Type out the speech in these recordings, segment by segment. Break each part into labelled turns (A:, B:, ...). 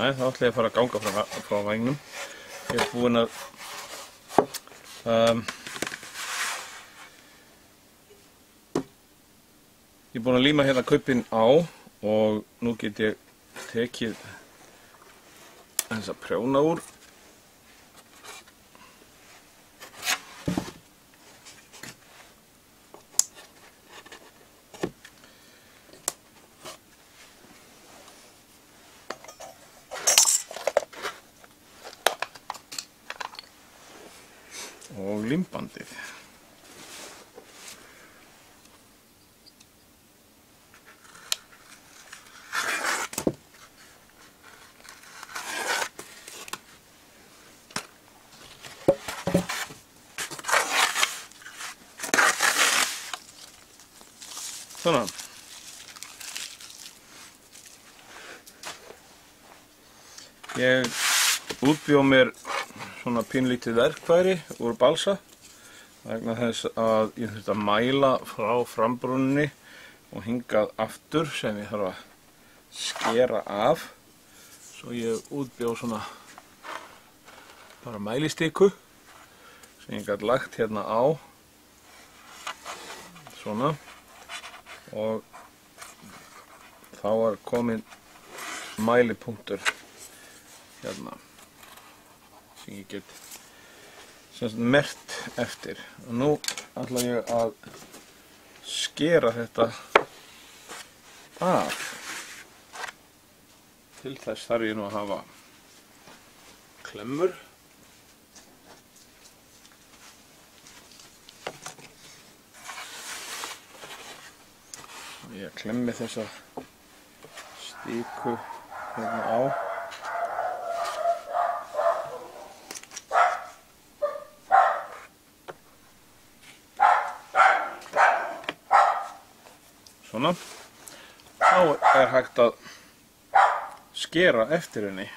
A: Nei, þá ætla ég að fara að ganga frá vængnum. Ég er búinn að ég er búinn að líma hérna kaupin á og nú get ég tekið þessa prjóna úr. Og límbandið. Svona. Ég útbjó mér svona pínlítið verkfæri úr balsa vegna þess að ég þurfti að mæla frá frambrúninni og hingað aftur sem ég þarf að skera af. Svo ég útbjó svona bara mælistiku sem ég gat lagt hérna á svona og þá var komin mælipunktur hérna sem ég get merkt eftir. Og nú ætla ég að skera þetta af. Til þess þarf ég nú að hafa klemmur. Og ég klemmi þessa stíku hérna á. Svona. Þá er hægt að skera eftir henni.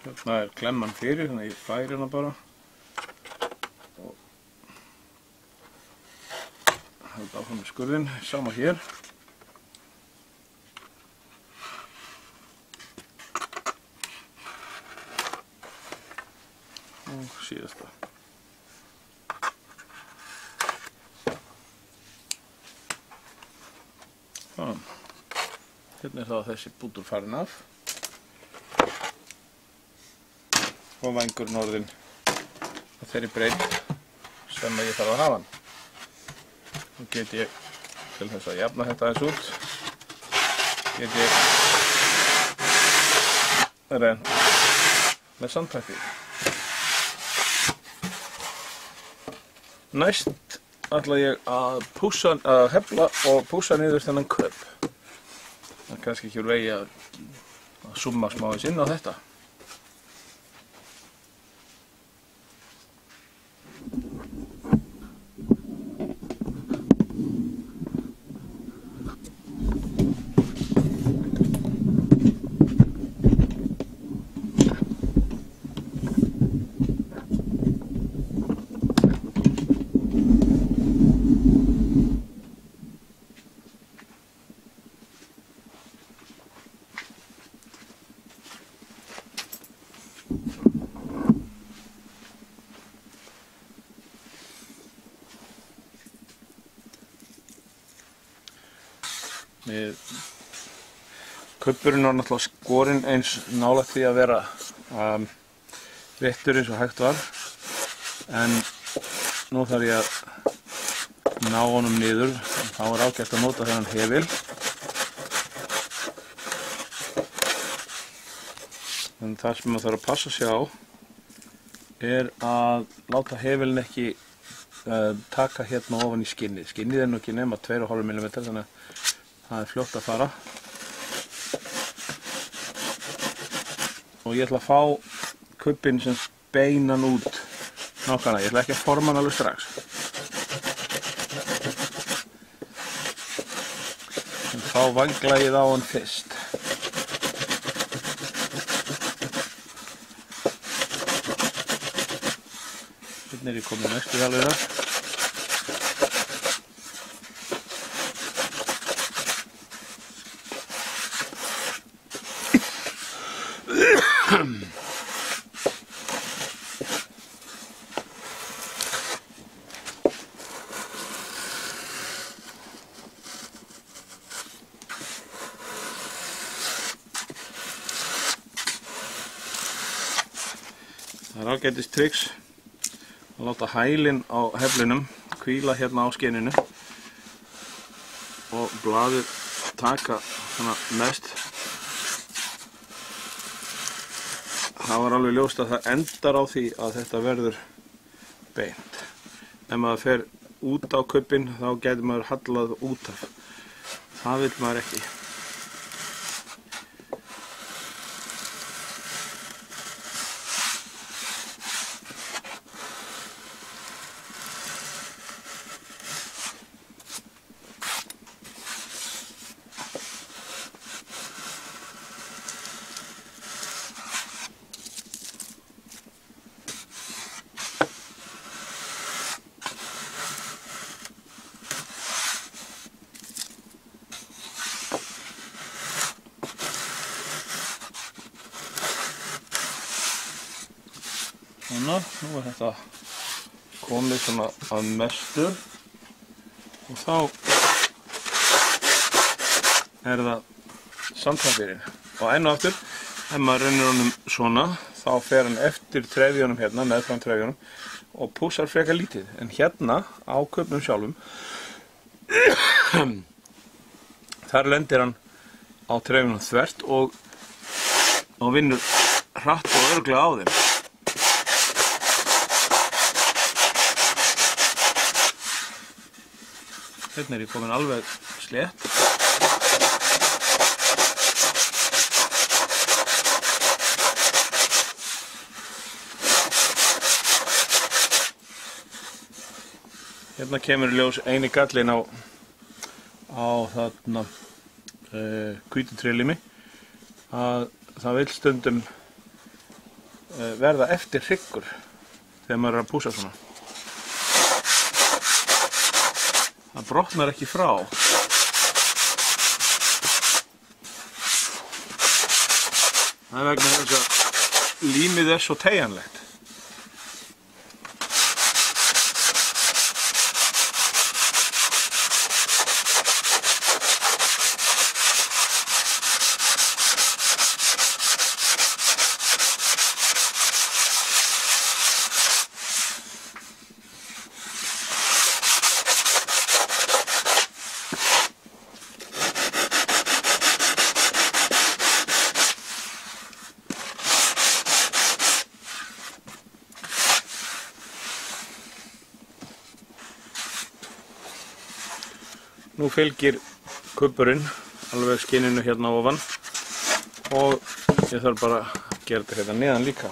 A: Hérna er klemman fyrir, þannig að ég færi hana bara og halda áfram með skurðinn, sama hér. Og síðasta. Hérna er þá þessi bútur farin af. Og vængurinn orðinn á þeirri breidd sem ég þarf að hafa hann. Nú get ég, til þess að jafna þetta aðeins út, get ég rennt með sandpapír. Næst ætla ég að hefla og pússa niður þennan köp. Það er kannski ekki úr vegi að summa smáins inn á þetta. Kubburinn var náttúrulega skorinn eins nálægt því að vera réttur eins og hægt var, en nú þarf ég að ná honum niður. Þá er ágætt að nota þennan hefil. En það sem maður þarf að passa sig á er að láta hefilin ekki taka hérna ofan í skinnið. Skinnið er nú ekki nema 2,5 mm, þannig að það er fljótt að fara. Og ég ætla að fá kubbinn sem beinan út Nákvæmlega, ég ætla ekki að forma hann alveg strax. En þá vangla ég á hann fyrst. Hérna ég komin næstu hjálfina. Það ágætis triks að láta hælinn á heflinum hvíla hérna á skininu og blaðið taka svona mest. Það var alveg ljóst að það endar á því að þetta verður beint. Ef maður fer út á kubbinn þá getur maður hallað út af. Það vill maður ekki. Nú þetta komið svona að mestu og þá það sandpapírinn. Og enn og aftur, ef maður rennir honum svona, þá fer hann eftir trefjunum hérna, meðfram trefjunum og pússar frekar lítið. En hérna á kubbnum sjálfum, þar lendir hann á trefjunum þvert og vinnur hratt og örugglega á þeim. Hérna ég komin alveg slétt. Hérna kemur í ljós eini gallinn á þarna hvítu trélimi að það vill stundum verða eftir hryggur þegar maður er að pússa svona. Það brotnar ekki frá. Það er vegna þess að límið er svo teygjanlegt. Nú fylgir kubburinn alveg skinninu hérna ofan og ég þarf bara að gera þetta hérna neðan líka.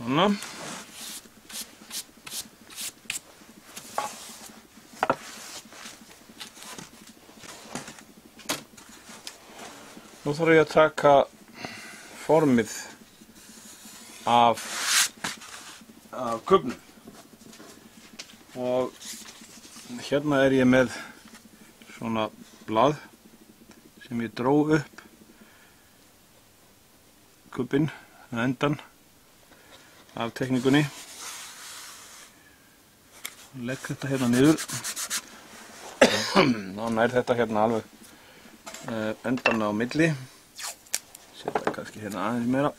A: Svona. Nú þarf ég að taka formið af kubbnum. Og hérna er ég með svona blað sem ég dró upp kubbinn að endan af teikningunni. Legg þetta hérna niður. Þá nær þetta hérna alveg endan á milli. Setja kannski hérna aðeins meira.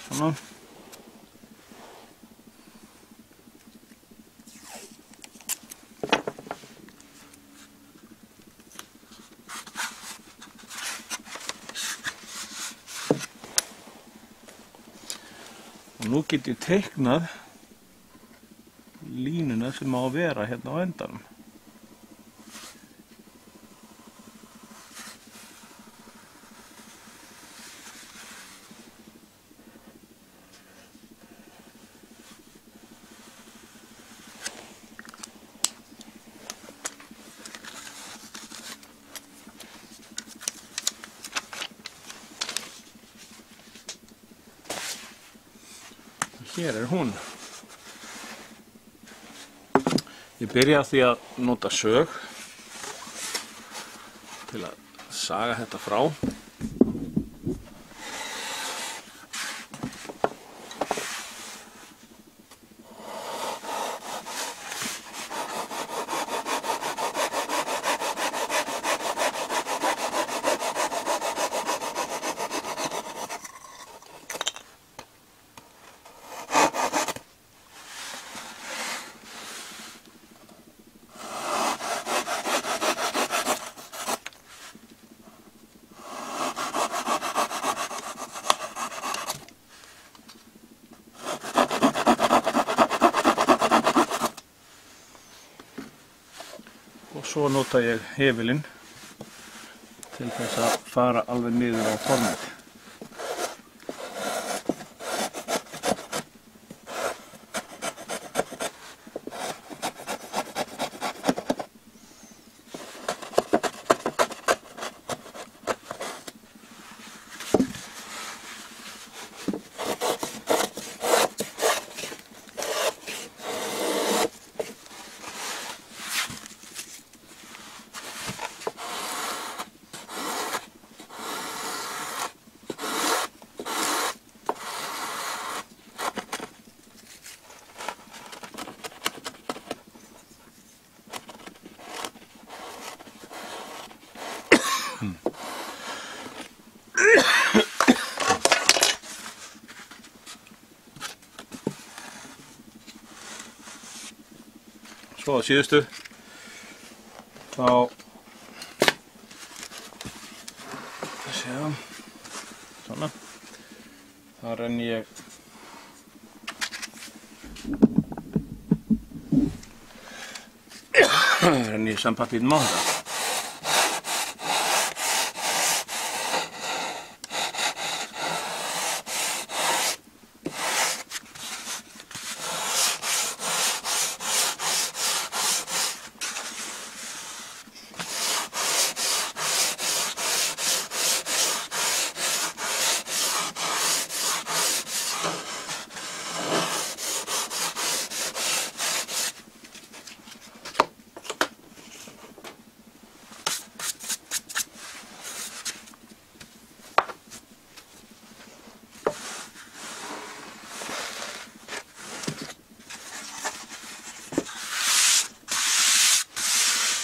A: Svona. Og nú get ég teiknað línuna sem á að vera hérna á endanum. Hér er hún. Ég byrja á því að nota sög til að saga þetta frá. Og svo nota ég hefilinn til þess að fara alveg niður á formið. Svo að síðustu þá svona þá renni ég sandpappírnum á þetta.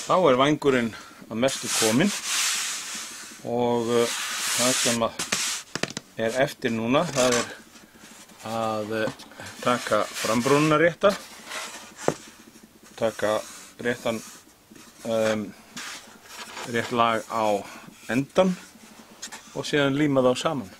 A: Þá er vængurinn að mestu kominn og það sem er eftir núna það er að taka frambrúnina rétta, taka rétt lag á endan og síðan líma þá saman.